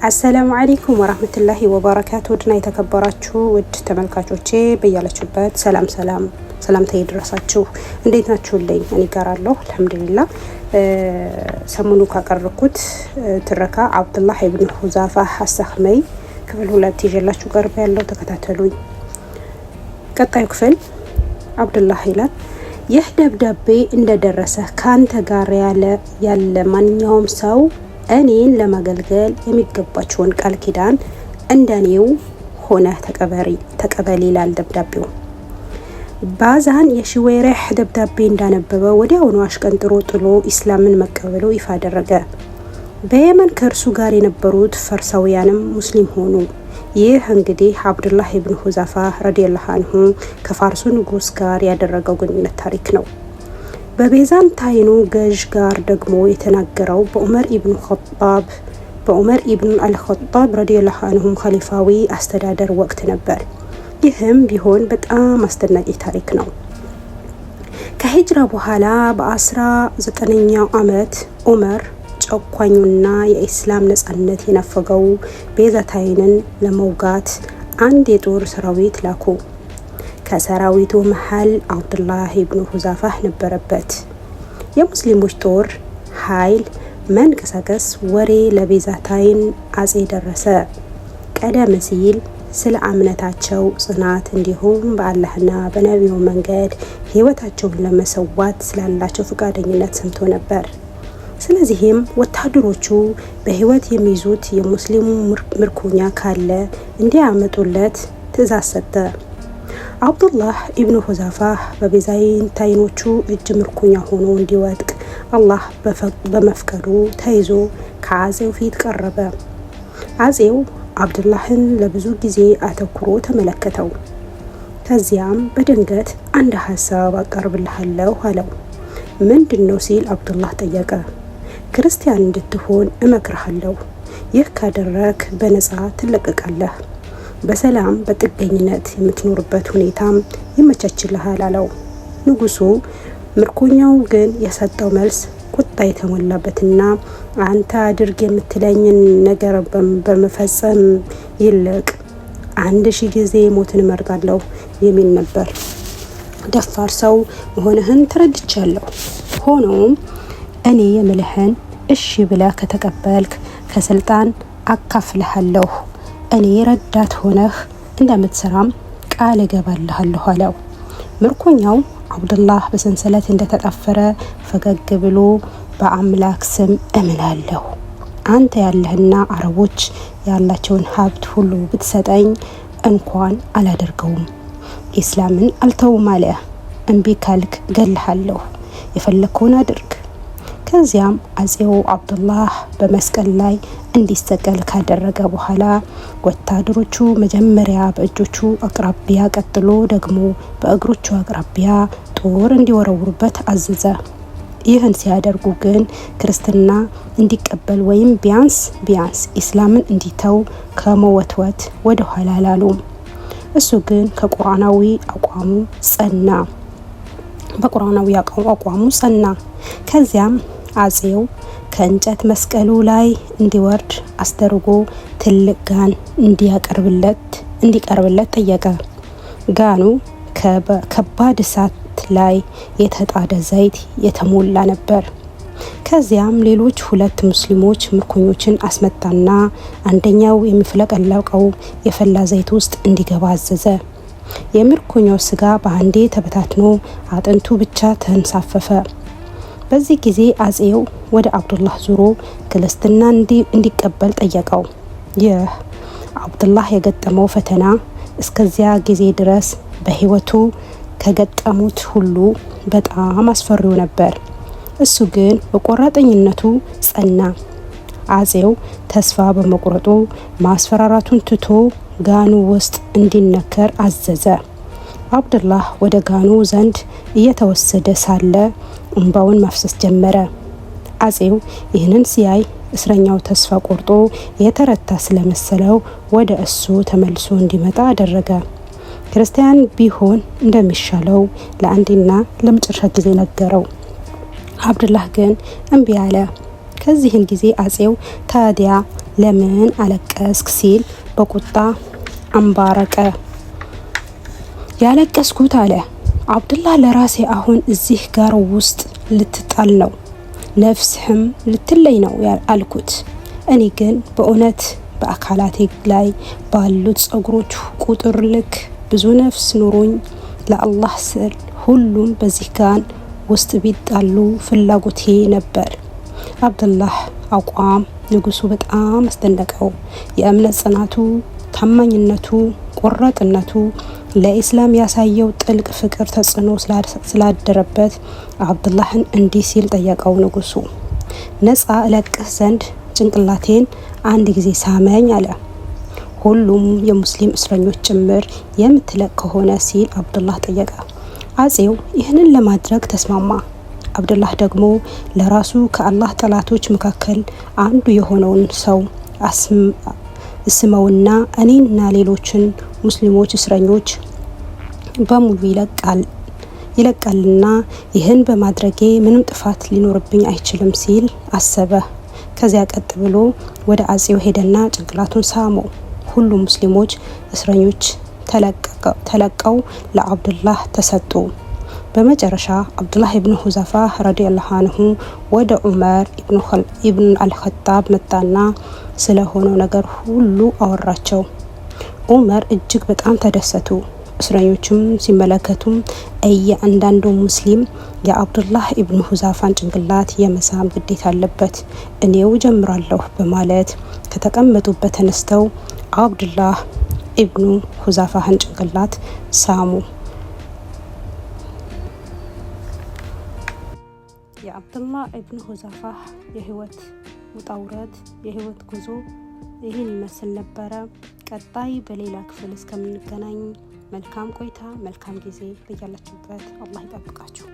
አሰላሙ አለይኩም ወራህመቱላሂ ወበረካቱ። ድና የተከበራችሁ ውድ ተመልካቾቼ በያላችሁበት ሰላምታ ይድረሳችሁ። እንዴት ናችሁልኝ? እኔ ጋር አለሁ አልሐምዱሊላህ። ሰሞኑ ካቀረብኩት ትረካ አብዱላህ ኢብኑ ሁዛፋ አሰኽመይ ክፍል 2 ይዤላችሁ ቀርብ ያለው ተከታተሉኝ። ቀጣዩ ክፍል አብዱላህ ይላል፣ ይህ ደብዳቤ እንደደረሰ ካንተ ጋር ያለ ማንኛውም ሰው እኔን ለማገልገል የሚገባቸውን ቃል ኪዳን እንደኔው ሆነ ተቀበል ይላል ደብዳቤው። ባዛን የሽዌሬህ ደብዳቤ እንዳነበበ ወዲያውኑ አሽቀንጥሮ ጥሎ ኢስላምን መቀበሉ ይፋ አደረገ። በየመን ከእርሱ ጋር የነበሩት ፈርሳውያንም ሙስሊም ሆኑ። ይህ እንግዲህ አብዱላህ ኢብኑ ሁዛፋ ረዲየላሁ አንሁ ከፋርሱ ንጉስ ጋር ያደረገው ግንኙነት ታሪክ ነው። በቤዛንታይኑ ገዥ ጋር ደግሞ የተናገረው በዑመር ኢብኑ አልኸጣብ ረዲየላሁ አንሁ ኸሊፋዊ አስተዳደር ወቅት ነበር። ይህም ቢሆን በጣም አስደናቂ ታሪክ ነው። ከሂጅራ በኋላ በ19ኛው ዓመት ዑመር ጨቋኙና የኢስላም ነጻነት የነፈገው ቤዛንታይንን ለመውጋት አንድ የጦር ሰራዊት ላኩ። ከሰራዊቱ መሃል አብዱላህ ኢብኑ ሁዛፋ ነበረበት። የሙስሊሞች ጦር ኃይል መንቀሳቀስ ወሬ ለቤዛንታይን አጼ ደረሰ። ቀደም ሲል ስለ እምነታቸው ጽናት እንዲሁም በአላህና በነቢዩ መንገድ ህይወታቸውን ለመሰዋት ስላላቸው ፈቃደኝነት ሰምቶ ነበር። ስለዚህም ወታደሮቹ በህይወት የሚይዙት የሙስሊሙ ምርኮኛ ካለ እንዲያመጡለት ትእዛዝ ሰጠ። አብዱላህ ኢብኑ ሁዛፋ በቤዛንታይኖቹ እጅ ምርኮኛ ሆኖ እንዲወድቅ አላህ በመፍቀዱ ተይዞ ከአጼው ፊት ቀረበ። አጼው አብዱላህን ለብዙ ጊዜ አተኩሮ ተመለከተው። ከዚያም በድንገት አንድ ሀሳብ አቀርብልሃለሁ አለው። ምንድነው ሲል አብዱላህ ጠየቀ። ክርስቲያን እንድትሆን እመክርሃለሁ። ይህ ካደረክ በነጻ ትለቀቃለህ። በሰላም በጥገኝነት የምትኖርበት ሁኔታም ይመቻችልሃል አለው። ንጉሱ ምርኮኛው ግን የሰጠው መልስ ቁጣ የተሞላበትና አንተ አድርግ የምትለኝን ነገር በመፈጸም ይልቅ 1000 ጊዜ ሞትን እመርጣለሁ የሚል ነበር። ደፋር ሰው መሆንህን ተረድቻለሁ። ሆኖም እኔ የምልህን እሺ ብለህ ከተቀበልክ ከስልጣን አካፍልሃለሁ። እኔ ረዳት ሆነህ እንደምትሰራም ቃል እገባልሃለሁ አለው። ምርኮኛው አብዱላህ በሰንሰለት እንደተጣፈረ ፈገግ ብሎ በአምላክ ስም እምላለሁ፣ አንተ ያለህና አረቦች ያላቸውን ሀብት ሁሉ ብትሰጠኝ እንኳን አላደርገውም። ኢስላምን አልተውም አለ። እምቢ ካልክ እገልሃለሁ፣ የፈለከውን አድርግ። ከዚያም አጼው አብዱላህ በመስቀል ላይ እንዲሰቀል ካደረገ በኋላ ወታደሮቹ መጀመሪያ በእጆቹ አቅራቢያ ቀጥሎ ደግሞ በእግሮቹ አቅራቢያ ጦር እንዲወረውሩበት አዘዘ። ይህን ሲያደርጉ ግን ክርስትና እንዲቀበል ወይም ቢያንስ ኢስላምን እንዲተው ከመወትወት ወደ ኋላ አላሉም። እሱ ግን በቁርአናዊ አቋሙ ጸና። ከዚያም አጼው ከእንጨት መስቀሉ ላይ እንዲወርድ አስደርጎ ትልቅ ጋን እንዲቀርብለት ጠየቀ። ጋኑ ከባድ እሳት ላይ የተጣደ ዘይት የተሞላ ነበር። ከዚያም ሌሎች 2 ሙስሊሞች ምርኮኞችን አስመጣና አንደኛው የሚፍለቀለቀው የፈላ ዘይት ውስጥ እንዲገባ አዘዘ። የምርኮኛው ስጋ በአንዴ ተበታትኖ አጥንቱ ብቻ ተንሳፈፈ። በዚህ ጊዜ አጼው ወደ አብዱላህ ዙሮ ክርስትና እንዲቀበል ጠየቀው። ይህ አብዱላህ የገጠመው ፈተና እስከዚያ ጊዜ ድረስ በህይወቱ ከገጠሙት ሁሉ በጣም አስፈሪው ነበር። እሱ ግን በቆራጠኝነቱ ጸና። አጼው ተስፋ በመቁረጡ ማስፈራራቱን ትቶ ጋኑ ውስጥ እንዲነከር አዘዘ። አብዱላህ ወደ ጋኑ ዘንድ እየተወሰደ ሳለ እንባውን ማፍሰስ ጀመረ። አጼው ይህንን ሲያይ እስረኛው ተስፋ ቆርጦ የተረታ ስለመሰለው ወደ እሱ ተመልሶ እንዲመጣ አደረገ። ክርስቲያን ቢሆን እንደሚሻለው ለአንዴና ለመጨረሻ ጊዜ ነገረው። አብዱላህ ግን እምቢ አለ። ከዚህን ጊዜ አጼው ታዲያ ለምን አለቀስክ ሲል በቁጣ አንባረቀ። ያለቀስኩት አለ አብዱላህ ለራሴ አሁን እዚህ ጋር ውስጥ ልትጣል ነው፣ ነፍስህም ልትለይ ነው አልኩት። እኔ ግን በእውነት በአካላቴ ላይ ባሉት ጸጉሮች ቁጥር ልክ ብዙ ነፍስ ኑሮኝ ለአላህ ስል ሁሉም በዚህ ጋን ውስጥ ቢጣሉ ፍላጎቴ ነበር። አብዱላህ አቋም ንጉሱ በጣም አስደነቀው። የእምነት ጽናቱ፣ ታማኝነቱ፣ ቆራጥነቱ፣ ለኢስላም ያሳየው ጥልቅ ፍቅር ተጽዕኖ ስላደረበት አብዱላህን እንዲህ ሲል ጠየቀው። ንጉሱ ነፃ እለቅህ ዘንድ ጭንቅላቴን አንድ ጊዜ ሳመኝ አለ። ሁሉም የሙስሊም እስረኞች ጭምር የምትለቅ ከሆነ ሲል አብዱላህ ጠየቀ። አጼው ይህንን ለማድረግ ተስማማ። አብዱላህ ደግሞ ለራሱ ከአላህ ጠላቶች መካከል አንዱ የሆነውን ሰው እስመውና እኔና ሌሎችን ሙስሊሞች እስረኞች በሙሉ ይለቃልና ይህን በማድረጌ ምንም ጥፋት ሊኖርብኝ አይችልም ሲል አሰበ። ከዚያ ቀጥ ብሎ ወደ አጼው ሄደና ጭንቅላቱን ሳመው። ሁሉም ሙስሊሞች እስረኞች ተለቀው ለአብዱላህ ተሰጡ። በመጨረሻ አብዱላህ ኢብኑ ሁዛፋ ረዲየላሁ ዐንሁ ወደ ዑመር ኢብኑ አልኸጣብ መጣና ስለሆነው ነገር ሁሉ አወራቸው። ዑመር እጅግ በጣም ተደሰቱ። እስረኞቹም ሲመለከቱም እያንዳንዱ ሙስሊም የአብዱላህ ኢብኑ ሁዛፋን ጭንቅላት የመሳም ግዴታ አለበት፣ እኔው ጀምራለሁ በማለት ከተቀመጡበት ተነስተው አብዱላህ ኢብኑ ሁዛፋህን ጭንቅላት ሳሙ። የአብዱላህ ኢብኑ ሁዛፋ የህይወት ውጣውረት የህይወት ጉዞ ይህን ይመስል ነበረ። ቀጣይ በሌላ ክፍል እስከምንገናኝ መልካም ቆይታ፣ መልካም ጊዜ። በያላችሁበት አላህ ይጠብቃችሁ።